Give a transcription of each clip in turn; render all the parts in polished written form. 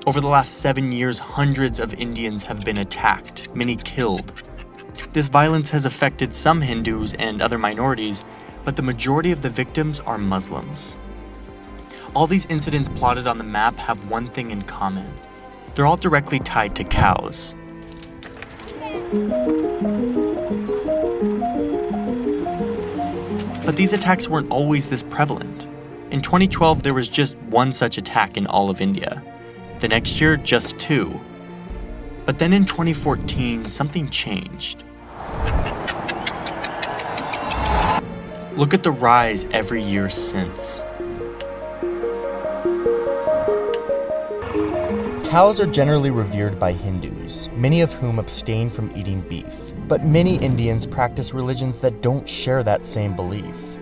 Over the last 7 years, hundreds of Indians have been attacked, many killed. This violence has affected some Hindus and other minorities, but the majority of the victims are Muslims. All these incidents plotted on the map have one thing in common. They're all directly tied to cows. But these attacks weren't always this prevalent. In 2012, there was just one such attack in all of India. The next year, just 2. But then in 2014, something changed. Look at the rise every year since. Cows are generally revered by Hindus, many of whom abstain from eating beef. But many Indians practice religions that don't share that same belief.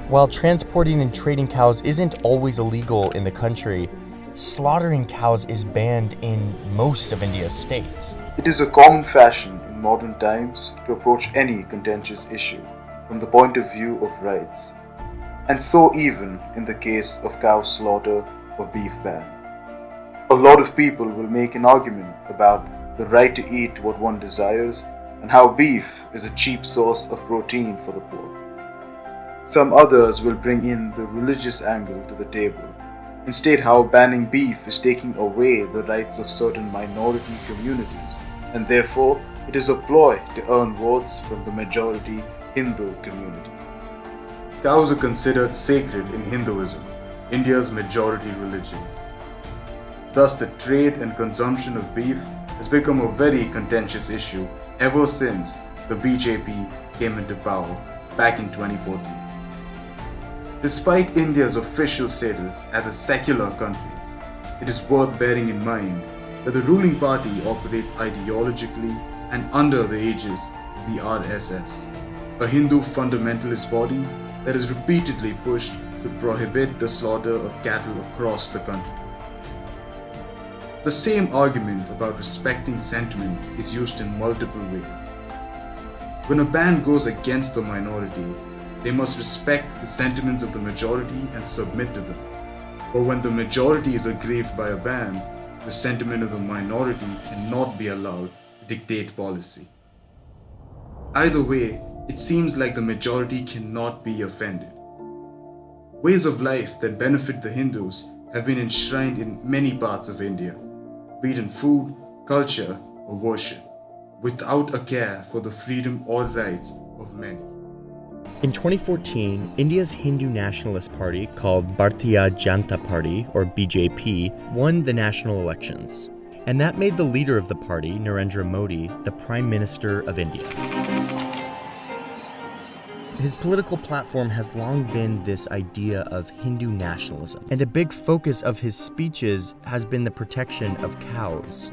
While transporting and trading cows isn't always illegal in the country, slaughtering cows is banned in most of India's states. It is a common fashion in modern times to approach any contentious issue from the point of view of rights, and so even in the case of cow slaughter or beef ban. A lot of people will make an argument about the right to eat what one desires and how beef is a cheap source of protein for the poor. Some others will bring in the religious angle to the table and state how banning beef is taking away the rights of certain minority communities, and therefore it is a ploy to earn votes from the majority Hindu community. Cows are considered sacred in Hinduism, India's majority religion. Thus, the trade and consumption of beef has become a very contentious issue ever since the BJP came into power back in 2014. Despite India's official status as a secular country, it is worth bearing in mind that the ruling party operates ideologically and under the aegis of the RSS, a Hindu fundamentalist body that has repeatedly pushed to prohibit the slaughter of cattle across the country. The same argument about respecting sentiment is used in multiple ways. When a ban goes against the minority, they must respect the sentiments of the majority and submit to them. But when the majority is aggrieved by a ban, the sentiment of the minority cannot be allowed to dictate policy. Either way, it seems like the majority cannot be offended. Ways of life that benefit the Hindus have been enshrined in many parts of India, be it in food, culture, or worship, without a care for the freedom or rights of many. In 2014, India's Hindu nationalist party, called Bharatiya Janata Party, or BJP, won the national elections. And that made the leader of the party, Narendra Modi, the Prime Minister of India. His political platform has long been this idea of Hindu nationalism, and a big focus of his speeches has been the protection of cows.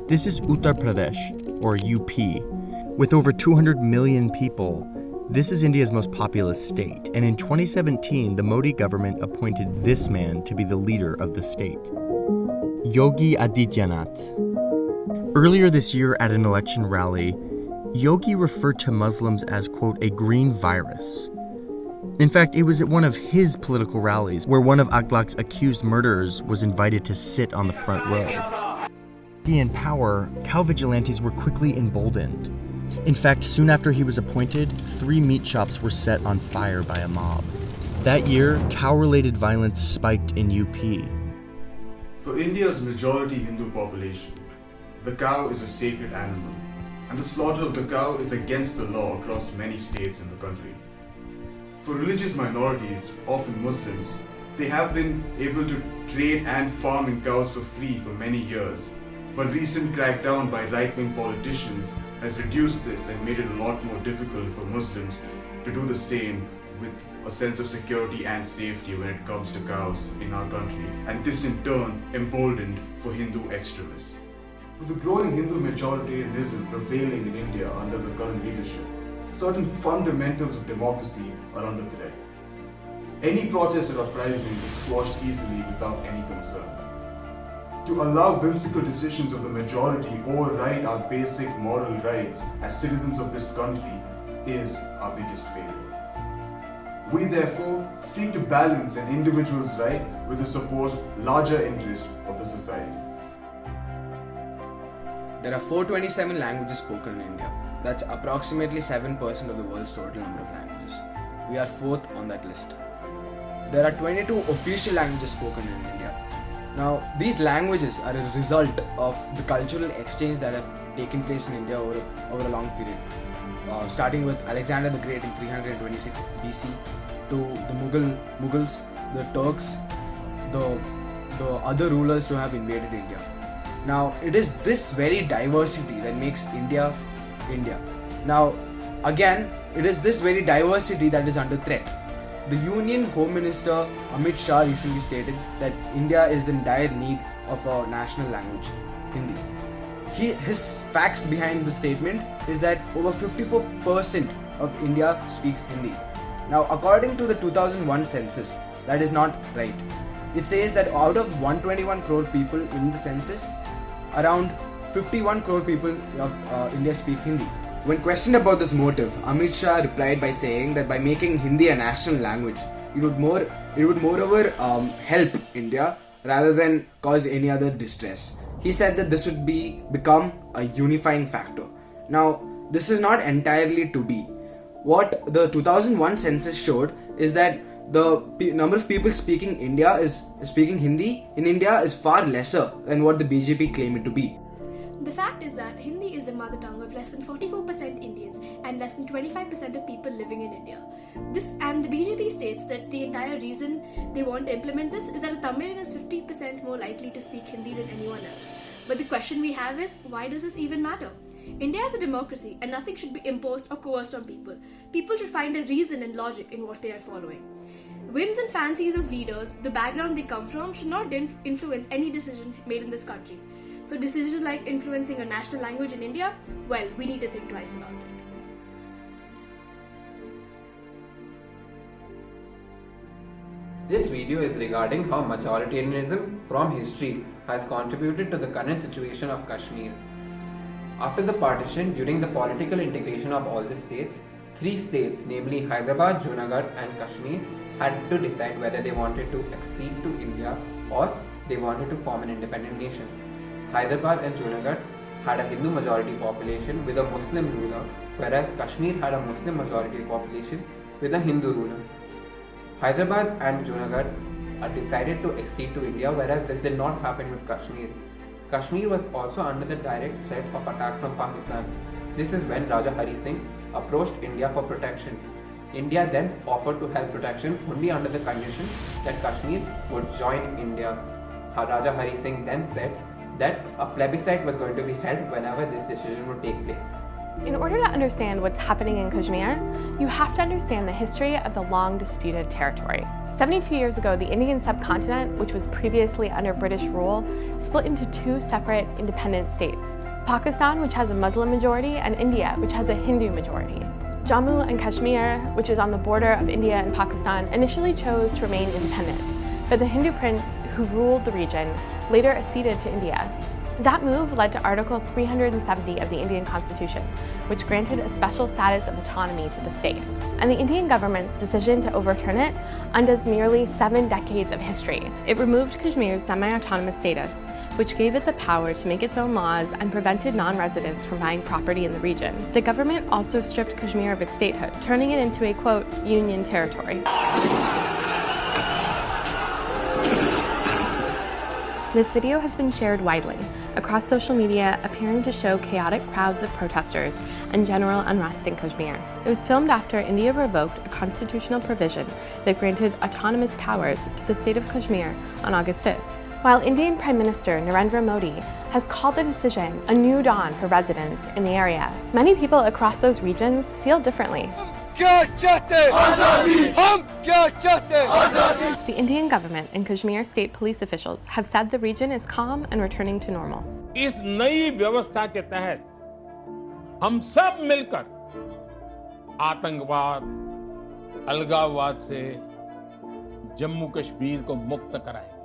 This is Uttar Pradesh, or UP. With over 200 million people, this is India's most populous state, and in 2017, the Modi government appointed this man to be the leader of the state, Yogi Adityanath. Earlier this year at an election rally, Yogi referred to Muslims as, quote, a green virus. In fact, it was at one of his political rallies where one of Aghlaq's accused murderers was invited to sit on the front row. In power, cow vigilantes were quickly emboldened. In fact, soon after he was appointed, 3 meat shops were set on fire by a mob. That year, cow-related violence spiked in UP. For India's majority Hindu population, the cow is a sacred animal, and the slaughter of the cow is against the law across many states in the country. For religious minorities, often Muslims, they have been able to trade and farm in cows for free for many years, but recent crackdown by right-wing politicians has reduced this and made it a lot more difficult for Muslims to do the same with a sense of security and safety when it comes to cows in our country, and this in turn emboldened for Hindu extremists. With the growing Hindu majoritarianism prevailing in India under the current leadership, certain fundamentals of democracy are under threat. Any protest or uprising is squashed easily without any concern. To allow whimsical decisions of the majority override our basic moral rights as citizens of this country is our biggest failure. We therefore seek to balance an individual's right with the supposed larger interest of the society. There are 427 languages spoken in India. That's approximately 7% of the world's total number of languages. We are fourth on that list. There are 22 official languages spoken in India. Now, these languages are a result of the cultural exchange that have taken place in India over a long period. Starting with Alexander the Great in 326 BC to the Mughals, the Turks, the other rulers who have invaded India. Now, it is this very diversity that makes India, India. Now, again, it is this very diversity that is under threat. The Union Home Minister Amit Shah recently stated that India is in dire need of a national language, Hindi. His facts behind the statement is that over 54% of India speaks Hindi. Now, according to the 2001 census, that is not right. It says that out of 121 crore people in the census, around 51 crore people of India speak Hindi. When questioned about this motive, Amit Shah replied by saying that by making Hindi a national language, it would moreover help India rather than cause any other distress. He said that this would become a unifying factor. Now, this is not entirely to be. What the 2001 census showed is that the number of people speaking Hindi in India is far lesser than what the BJP claim it to be. The fact is that Hindi is the mother tongue of less than 44% Indians and less than 25% of people living in India. The BJP states that the entire reason they want to implement this is that a Tamil is 50% more likely to speak Hindi than anyone else. But the question we have is, why does this even matter? India is a democracy and nothing should be imposed or coerced on people. People should find a reason and logic in what they are following. Whims and fancies of leaders, the background they come from, should not influence any decision made in this country. So decisions like influencing a national language in India, well, we need to think twice about it. This video is regarding how majoritarianism from history has contributed to the current situation of Kashmir. After the partition, during the political integration of all the states, 3 states, namely Hyderabad, Junagadh and Kashmir, had to decide whether they wanted to accede to India or they wanted to form an independent nation. Hyderabad and Junagadh had a Hindu majority population with a Muslim ruler, whereas Kashmir had a Muslim majority population with a Hindu ruler. Hyderabad and Junagadh decided to accede to India, whereas this did not happen with Kashmir. Kashmir was also under the direct threat of attack from Pakistan. This is when Raja Hari Singh approached India for protection. India then offered to help protection only under the condition that Kashmir would join India. Raja Hari Singh then said that a plebiscite was going to be held whenever this decision would take place. In order to understand what's happening in Kashmir, you have to understand the history of the long disputed territory. 72 years ago, the Indian subcontinent, which was previously under British rule, split into 2 separate independent states. Pakistan, which has a Muslim majority, and India, which has a Hindu majority. Jammu and Kashmir, which is on the border of India and Pakistan, initially chose to remain independent, but the Hindu prince who ruled the region later acceded to India. That move led to Article 370 of the Indian Constitution, which granted a special status of autonomy to the state. And the Indian government's decision to overturn it undoes nearly 7 decades of history. It removed Kashmir's semi-autonomous status, which gave it the power to make its own laws and prevented non-residents from buying property in the region. The government also stripped Kashmir of its statehood, turning it into a, quote, union territory. This video has been shared widely across social media, appearing to show chaotic crowds of protesters and general unrest in Kashmir. It was filmed after India revoked a constitutional provision that granted autonomous powers to the state of Kashmir on August 5th. While Indian Prime Minister Narendra Modi has called the decision a new dawn for residents in the area, many people across those regions feel differently. The Indian government and Kashmir state police officials have said the region is calm and returning to normal. इस नई व्यवस्था के तहत हम सब मिलकर आतंकवाद, अलगाववाद से जम्मू कश्मीर को मुक्त कराएंगे.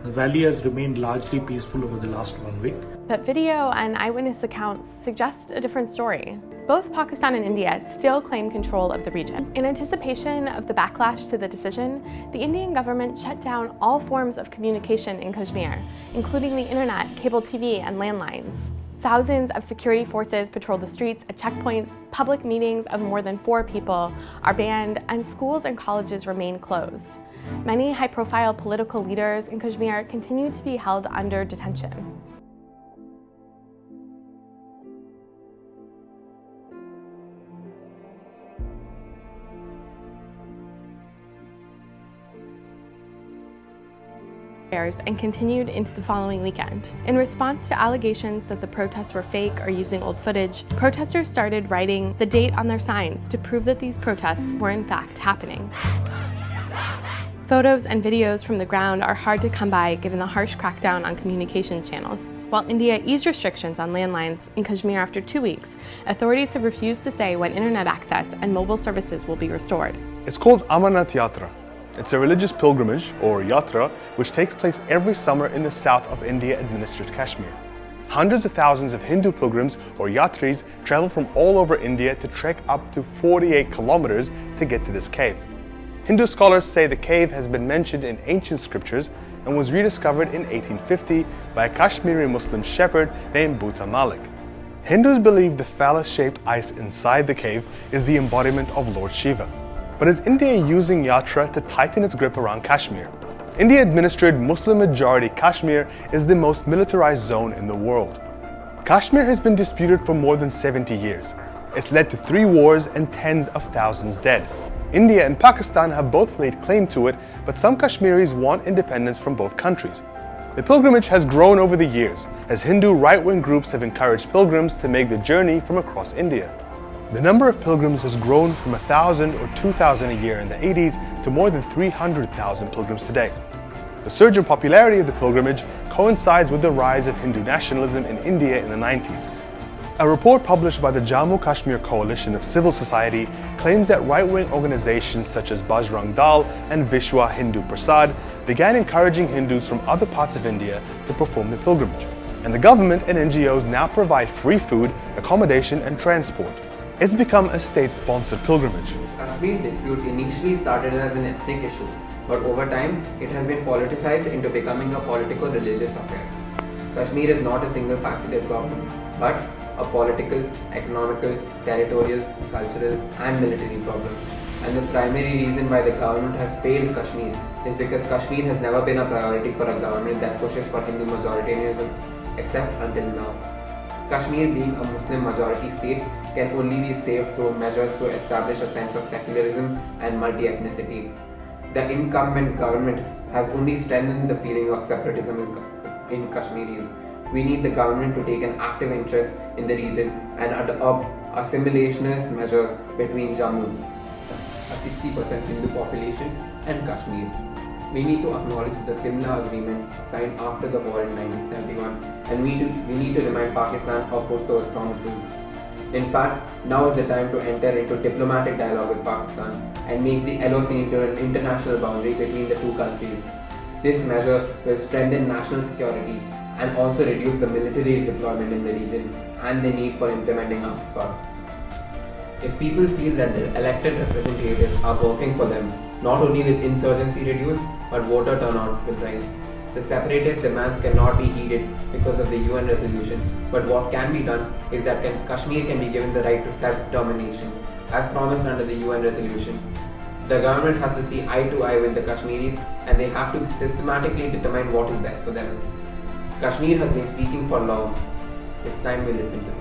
The valley has remained largely peaceful over the last 1 week. But video and eyewitness accounts suggest a different story. Both Pakistan and India still claim control of the region. In anticipation of the backlash to the decision, the Indian government shut down all forms of communication in Kashmir, including the internet, cable TV, and landlines. Thousands of security forces patrol the streets at checkpoints, public meetings of more than 4 people are banned, and schools and colleges remain closed. Many high-profile political leaders in Kashmir continue to be held under detention. And continued into the following weekend. In response to allegations that the protests were fake or using old footage, protesters started writing the date on their signs to prove that these protests were in fact happening. Photos and videos from the ground are hard to come by given the harsh crackdown on communication channels. While India eased restrictions on landlines in Kashmir after 2 weeks, authorities have refused to say when internet access and mobile services will be restored. It's called Amarnath Yatra. It's a religious pilgrimage, or yatra, which takes place every summer in the south of India-administered Kashmir. Hundreds of thousands of Hindu pilgrims, or yatris, travel from all over India to trek up to 48 kilometers to get to this cave. Hindu scholars say the cave has been mentioned in ancient scriptures and was rediscovered in 1850 by a Kashmiri Muslim shepherd named Bhuta Malik. Hindus believe the phallus-shaped ice inside the cave is the embodiment of Lord Shiva. But is India using Yatra to tighten its grip around Kashmir? India-administered Muslim-majority Kashmir is the most militarized zone in the world. Kashmir has been disputed for more than 70 years. It's led to 3 wars and tens of thousands dead. India and Pakistan have both laid claim to it, but some Kashmiris want independence from both countries. The pilgrimage has grown over the years, as Hindu right-wing groups have encouraged pilgrims to make the journey from across India. The number of pilgrims has grown from 1,000 or 2,000 a year in the 80s to more than 300,000 pilgrims today. The surge in popularity of the pilgrimage coincides with the rise of Hindu nationalism in India in the 90s. A report published by the Jammu Kashmir Coalition of Civil Society claims that right-wing organizations such as Bajrang Dal and Vishwa Hindu Prasad began encouraging Hindus from other parts of India to perform the pilgrimage. And the government and NGOs now provide free food, accommodation and transport. It's become a state-sponsored pilgrimage. Kashmir dispute initially started as an ethnic issue, but over time it has been politicized into becoming a political-religious affair. Kashmir is not a single-faceted problem, but a political, economical, territorial, cultural and military problem. And the primary reason why the government has failed Kashmir is because Kashmir has never been a priority for a government that pushes for Hindu majoritarianism, except until now. Kashmir, being a Muslim majority state, can only be saved through measures to establish a sense of secularism and multi-ethnicity. The incumbent government has only strengthened the feeling of separatism in Kashmiris. We need the government to take an active interest in the region and adopt assimilationist measures between Jammu, a 60% Hindu population, and Kashmir. We need to acknowledge the Simla Agreement signed after the war in 1971, and we need to remind Pakistan of both those promises. In fact, now is the time to enter into diplomatic dialogue with Pakistan and make the LOC into an international boundary between the two countries. This measure will strengthen national security and also reduce the military deployment in the region and the need for implementing AFSPA. If people feel that their elected representatives are working for them, not only will insurgency reduce, but voter turnout will rise. The separatist demands cannot be heeded because of the UN resolution, but what can be done is that Kashmir can be given the right to self-determination, as promised under the UN resolution. The government has to see eye to eye with the Kashmiris, and they have to systematically determine what is best for them. Kashmir has been speaking for long. It's time we listen to them.